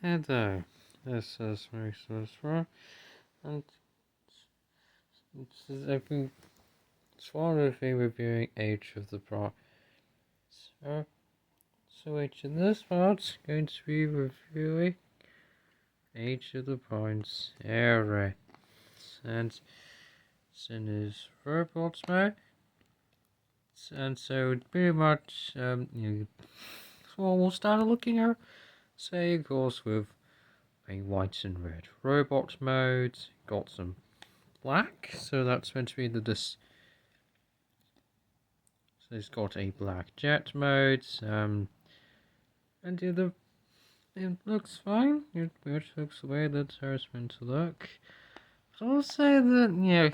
Hello, this is Maurice, and I've been swallowing reviewing Age of the Pro. So, in this part, going to be reviewing Age of the Points Era, and it's in his robot mode, and so pretty much, so we'll start looking at, say, of course, with a white and red robot mode, got some black, so that's meant to be so it's got a black jet mode, and it looks fine. It looks the way that it's meant to look. But I'll say that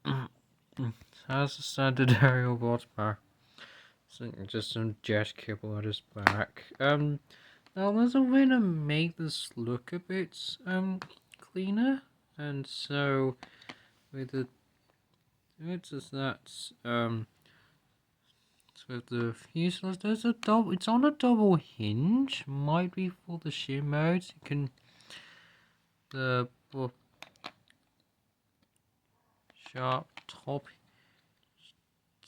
it has a standard aerial bot bar, so just some jet cable at his back. Now there's a way to make this look a bit cleaner, and so with the it's just that with the fuselage, there's a double. It's on a double hinge. Might be for the shear modes. You can the sharp top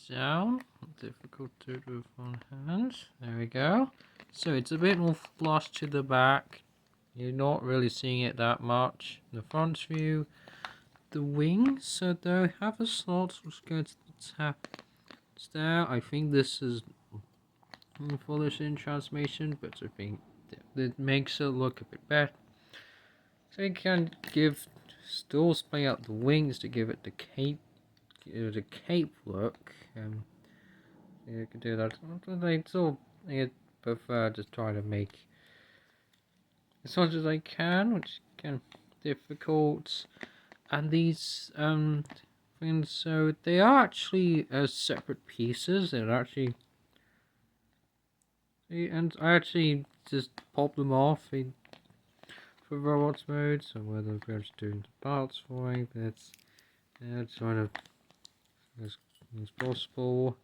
down. Difficult to do with one hand. There we go. So it's a bit more flush to the back. You're not really seeing it that much. The front view, the wings. So they have a slot which goes to the top. There, I think this is foolish in transmission, but I think it makes it look a bit better. So you can still spray out the wings to give it the cape look. You can do that. I prefer to try to make as much as I can, which can difficult. And these things, so they are actually separate pieces. They're actually, and I actually just pop them off for robots mode. So whether we're just doing the parts for it, that's sort of as possible.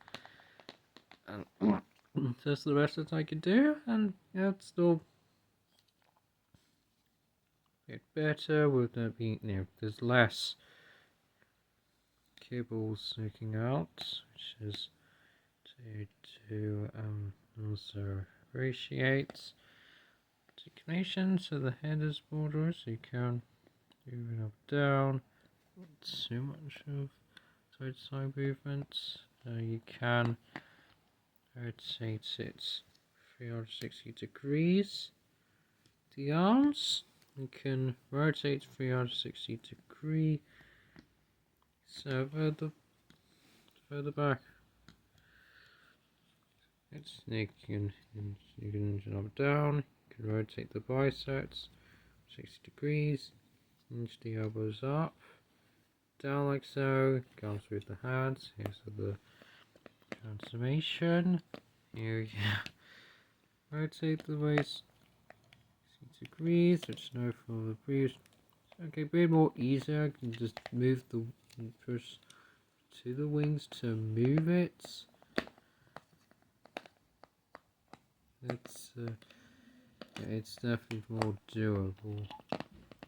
And that's the best that I could do, and it's still a bit better with that being, there's less cables sticking out, which is to also appreciate articulation, so the head is broader, so you can move it up down. Not too much of side movements. You can rotate it 360 degrees. The arms, you can rotate 360 degrees. So further back. You can jump down. You can rotate the biceps 60 degrees. Inch the elbows up, down like so. Comes with the hands. Here's the transformation. Here you rotate the waist 60 degrees. There's no for the breeze. Okay, a bit more easier. I can just move the push to the wings to move it. It's definitely more doable.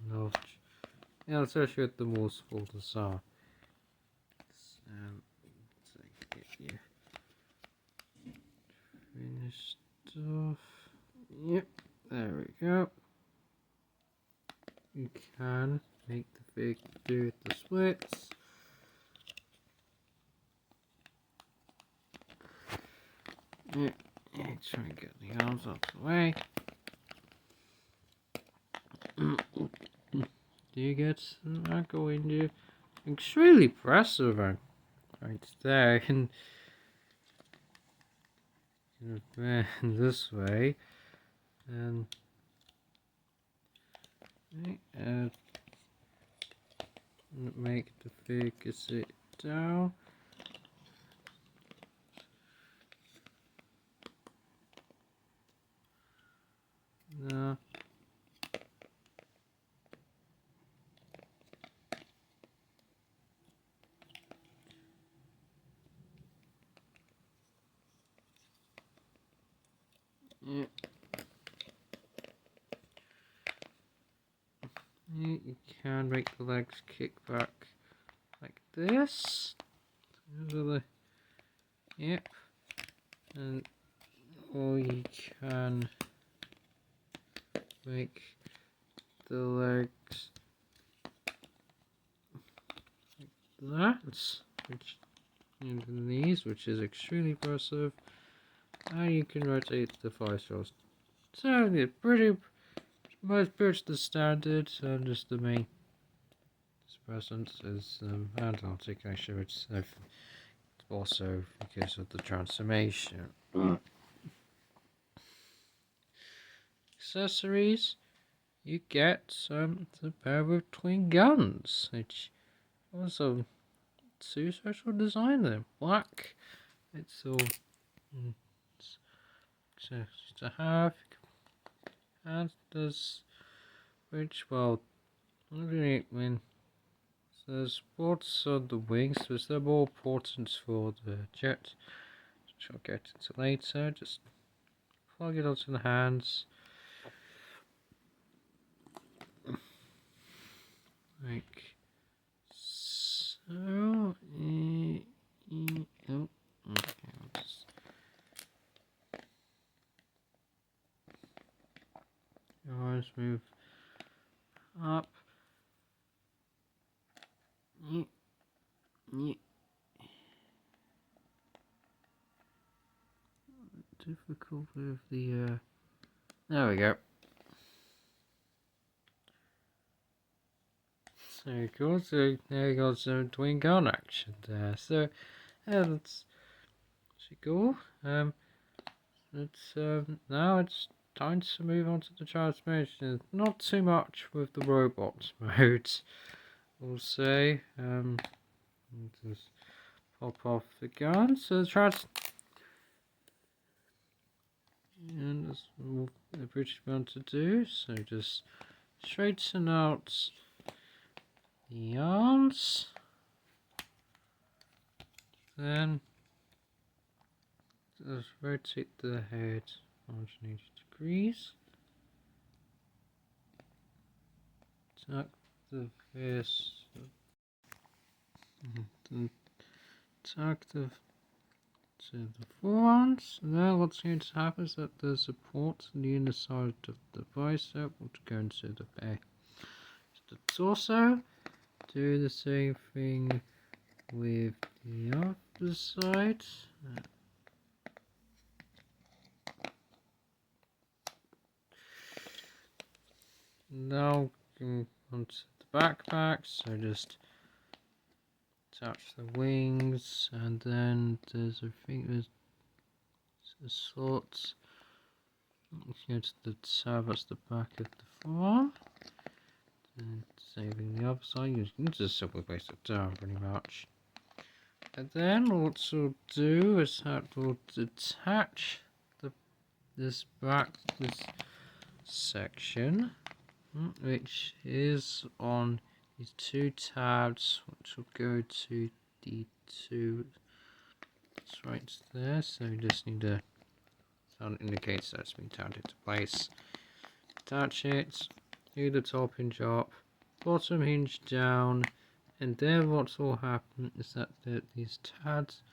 No, yeah, especially with the more small design. So, let's get you finished off. Yep, there we go. You can make the big do the splits. Yeah, try and get the arms out of the way. Do you get that going to? It's really impressive right there. And this way. And make the figure sit down. No. Yeah. You can make the legs kick back like this. Yep. And or you can make the legs like that, which and the knees, which is extremely impressive. And you can rotate the thigh-thrusts. So yeah, pretty much the standard, and just the main present is hand articulation, which also because of the transformation. Accessories, you get the pair of twin guns, which also two special design there. Black, it's all to have, and there's which well, when there's spots on the wings, because they're more important for the jet, which I'll get into later. Just plug it onto the hands. Like so. Oh, okay. Let's move up. Difficult with the. There we go. So cool. So now you got some twin gun action there. So yeah, that's cool. Now it's time to move on to the transformation. Not too much with the robot mode, we'll say. Just pop off the gun. So and that's all the British want to do. So just straighten out the arms. Then just rotate the head 180 degrees. Tuck the fist. Tuck the to the forearms. Now what's going to happen is that the support on the inner side of the bicep will go into the back. The torso. Do the same thing with the other side. Now onto the backpack, so just attach the wings, and then there's there's a slot. Let's go to the tab, that's the back of the forearm. And saving the other side, you can just simply place it down pretty much. And then what we'll do is that we'll detach this section, which is on these two tabs, which will go to the two. It's right there. So you just need to. Sound indicates that it's been tabbed into place. Attach it. Do the top hinge up, bottom hinge down, and then what will happen is that these tabs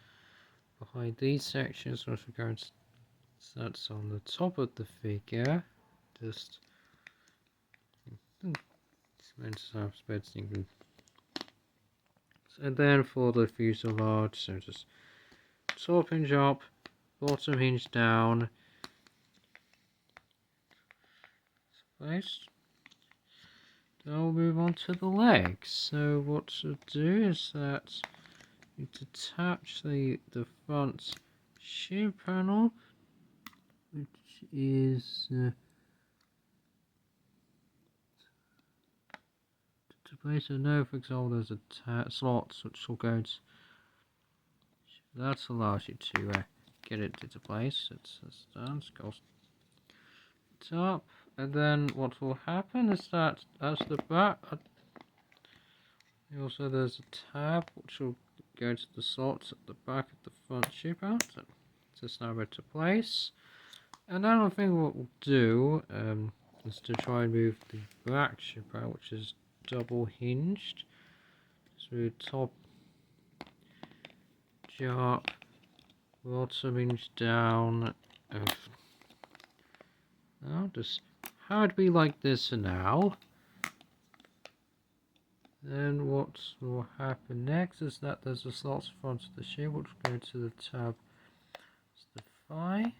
behind these sections, which are going to that's on the top of the figure, just and then for the fuselage, so just top hinge up, bottom hinge down, place. Now we'll move on to the legs. So what to do is that you detach the front shear panel, which is to place a no, for example, there's a slot which will go to, that allows you to get it into place. It's done, it goes up, and then what will happen is that as the back, also there's a tab which will go to the slots at the back of the front shear panel. So it's now ready to place. And then I think what we'll do is to try and move the back ship out, which is double hinged. So top jump, bottom hinge down. Now just how would be like this for now. Then what will happen next is that there's a slots in front of the ship, which will go to the tab. It's the phi.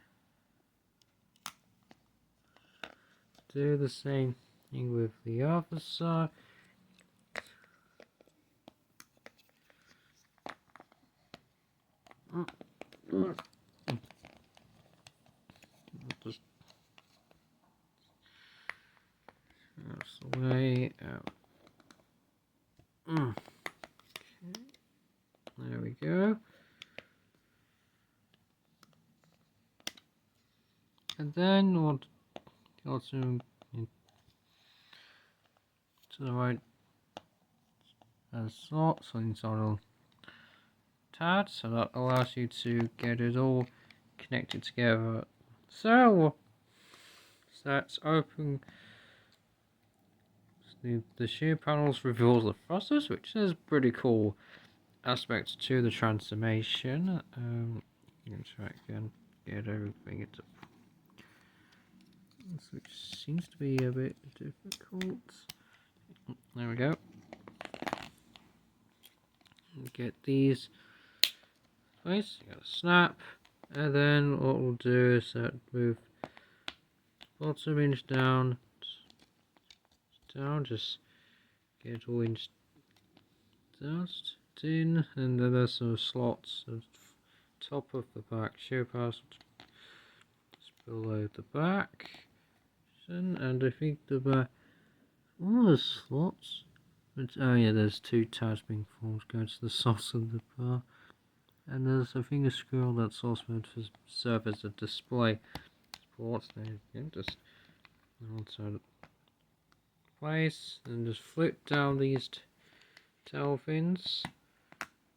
Do the same thing with the other side. Just that's the way out. Okay. There we go. And then we'll go to the right slot, so inside all tabs, so that allows you to get it all connected together. So that's open. The shear panels reveals the thrusters, which is a pretty cool aspect to the transformation. You can try again, get everything into, which seems to be a bit difficult. There we go. Get these place, you got a snap, and then what we'll do is move bottom hinge down, just get it all hinged just in, and then there's some slots at the top of the back shear pass, just below the back, and I think the back, all the slots. Oh yeah, there's two tabs being formed going to the source of the bar. And there's I think a scroll that's also meant to serve as a display support. There you go, just onto place and just flip down these tail fins.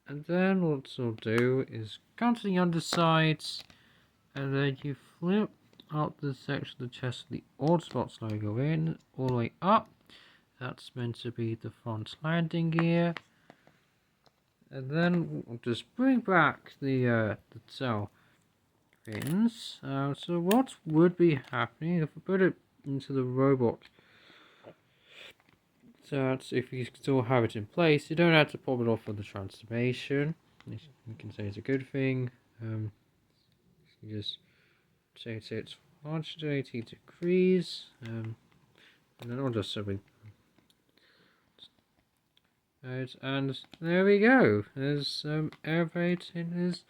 And then what you'll do is come to the undersides, and then you flip up the section of the chest with the Autobots logo in, all the way up. That's meant to be the front landing gear. And then we'll just bring back the tail fins. So what would be happening if we put it into the robot? So that's if you still have it in place, you don't have to pop it off for the transformation. You can say it's a good thing. You just set it 180 degrees, and then I'll just something. Right, and there we go. There's airbrate in his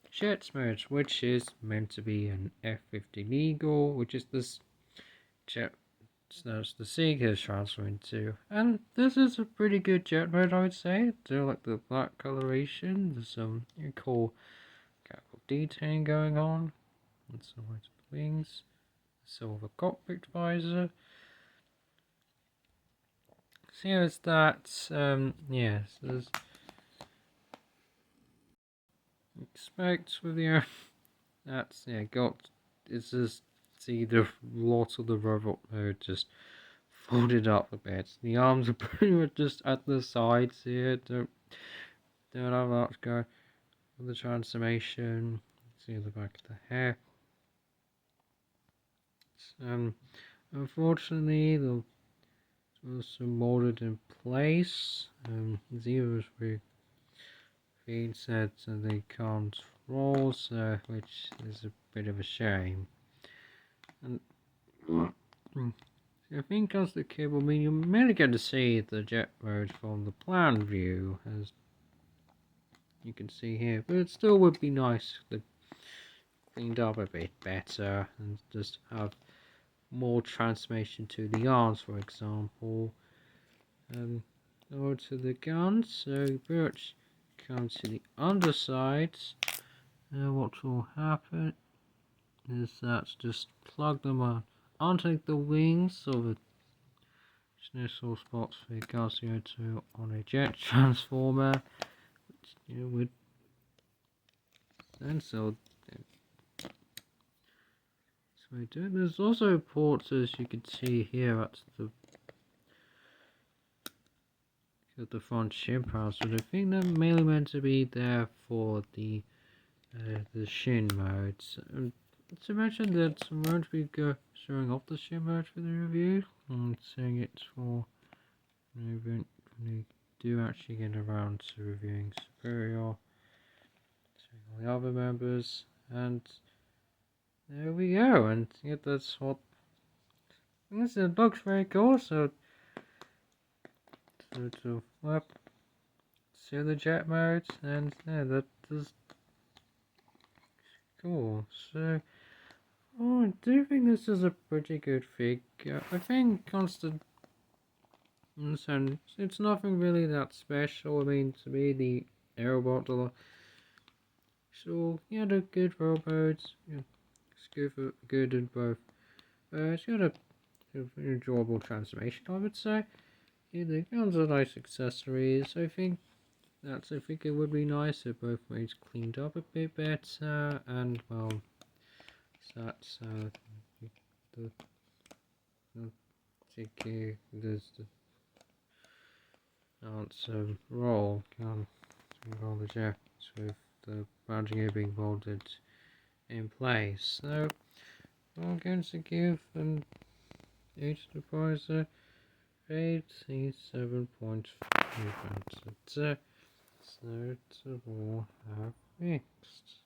jet mode, which is meant to be an F-15 Eagle, which is this jet that's the Seeker is transferring to. And this is a pretty good jet mode, I would say. I do like the black coloration. There's some cool detailing going on. And some white wings. Silver cockpit visor. So here's that, yes, there's expect with the that's it's just see the lot of the robot mode just folded up a bit. The arms are pretty much just at the sides here, don't have much go with the transformation. See the back of the hair. Unfortunately the also molded in place. Zeros with feed sets and they can't roll, so which is a bit of a shame. And I think as the cable, I mean, you're mainly going to see the jet mode from the plan view, as you can see here, but it still would be nice to cleaned up a bit better and just have more transformation to the arms, for example. Or to the guns, so Birch comes to the undersides. What will happen is that just plug them on onto the wings of the initial spots for Garcia to on a jet transformer, which you would then so we do. There's also ports, as you can see here, at the front ship house, but I think they're mainly meant to be there for the Shin modes. To mention that I'm going to be showing off the Shin mode for the review. I'm saying it's for an event when we do actually get around to reviewing Superior, seeing all the other members, and there we go. And yeah, that's what. It looks very cool. So well, see the jet modes, and yeah, that is cool. So. Oh, I do think this is a pretty good figure. I think Constant, it's nothing really that special. I mean, to me, the Aerobot, so yeah, they're good robots. Yeah, it's good in both. It's got an enjoyable transformation, I would say. Yeah, the guns are nice accessories. I think it would be nice if both ways cleaned up a bit better, and well, that's the particular there's the answer roll can roll the jets with the badging being bolted in place. So I'm going to give an 8 to the prizer 87.5. So it's all have fixed.